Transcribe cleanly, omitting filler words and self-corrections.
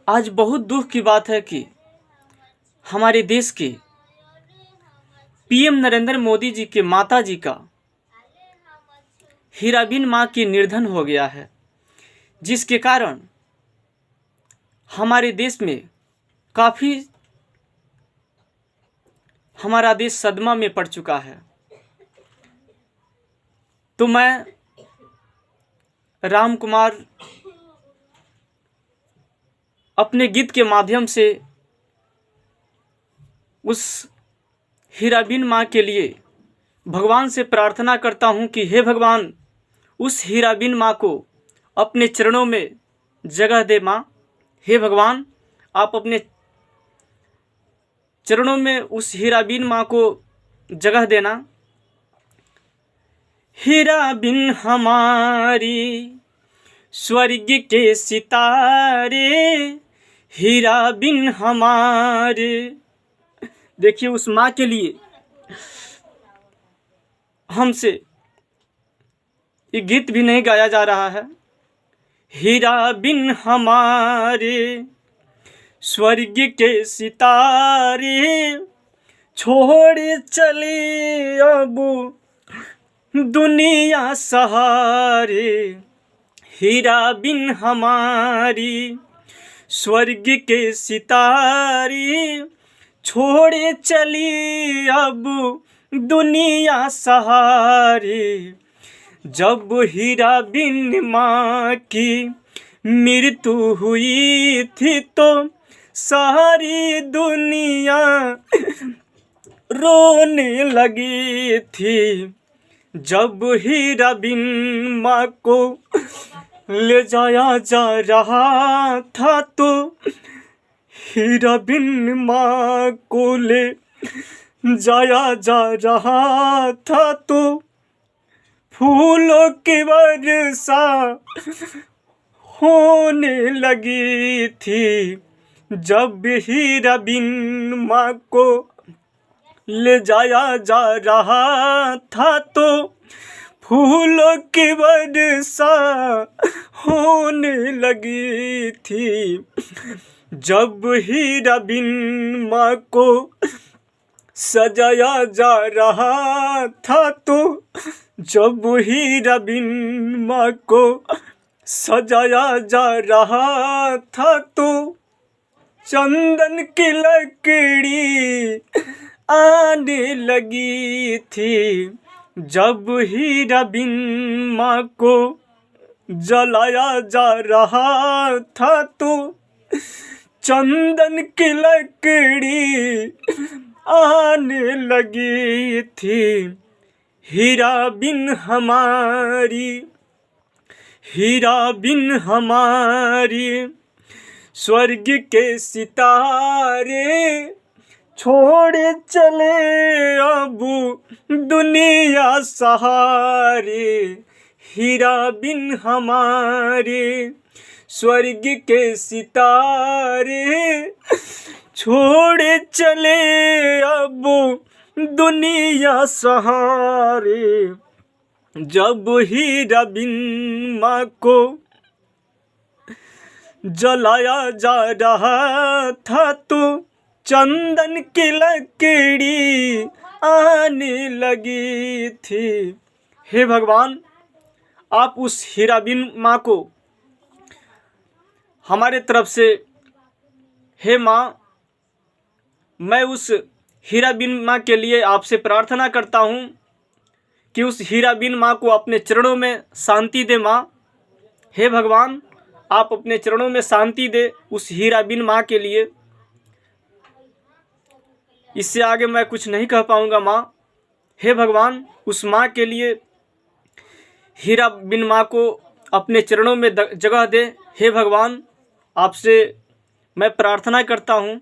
आज बहुत दुख की बात है कि हमारे देश के पीएम नरेंद्र मोदी जी के माता जी का हीराबेन माँ की निर्धन हो गया है, जिसके कारण हमारे देश में काफ़ी हमारा देश सदमा में पड़ चुका है। तो मैं राम कुमार अपने गीत के माध्यम से उस हीराबेन माँ के लिए भगवान से प्रार्थना करता हूँ कि हे भगवान, उस हीराबेन माँ को अपने चरणों में जगह दे माँ। हे भगवान, आप अपने चरणों में उस हीराबेन माँ को जगह देना। हीराबेन हमारी स्वर्ग के सितारे, हीराबेन हमारे। देखिए, उस माँ के लिए हमसे ये गीत भी नहीं गाया जा रहा है। हीराबेन हमारे स्वर्ग के सितारे, छोड़ चले अब दुनिया सहारे। हीराबेन हमारी स्वर्ग के सितारे, छोड़ चली अब दुनिया सहारे। जब हीराबेन माँ की मृत्यु हुई थी तो सारी दुनिया रोने लगी थी। जब हीराबेन माँ को ले जाया जा रहा था तो हीराबेन माँ को ले जाया जा रहा था तो फूलों की वर्षा होने लगी थी। जब हीराबेन माँ को ले जाया जा रहा था तो फूलों की वर्षा होने लगी थी। जब हीराबेन माँ को सजाया जा रहा था तो जब हीराबेन माँ को सजाया जा रहा था तो चंदन की लकड़ी आने लगी थी। जब हीराबेन माँ को जलाया जा रहा था तो चंदन की लकड़ी आने लगी थी। हीराबेन हमारी, हीराबेन हमारी स्वर्ग के सितारे, छोड़ चले अब दुनिया सहारे। हीराबेन हमारे स्वर्ग के सितारे, छोड़ चले अब दुनिया सहारे। जब हीराबेन माँ को जलाया जा रहा था तो चंदन की लकड़ी आने लगी थी। हे भगवान, आप उस हीराबेन माँ को हमारे तरफ से, हे माँ, मैं उस हीराबेन माँ के लिए आपसे प्रार्थना करता हूँ कि उस हीराबेन माँ को अपने चरणों में शांति दे माँ। हे भगवान, आप अपने चरणों में शांति दे उस हीराबेन माँ के लिए। इससे आगे मैं कुछ नहीं कह पाऊँगा माँ। हे भगवान, उस माँ के लिए, हीराबेन माँ को अपने चरणों में जगह दे। हे भगवान, आपसे मैं प्रार्थना करता हूँ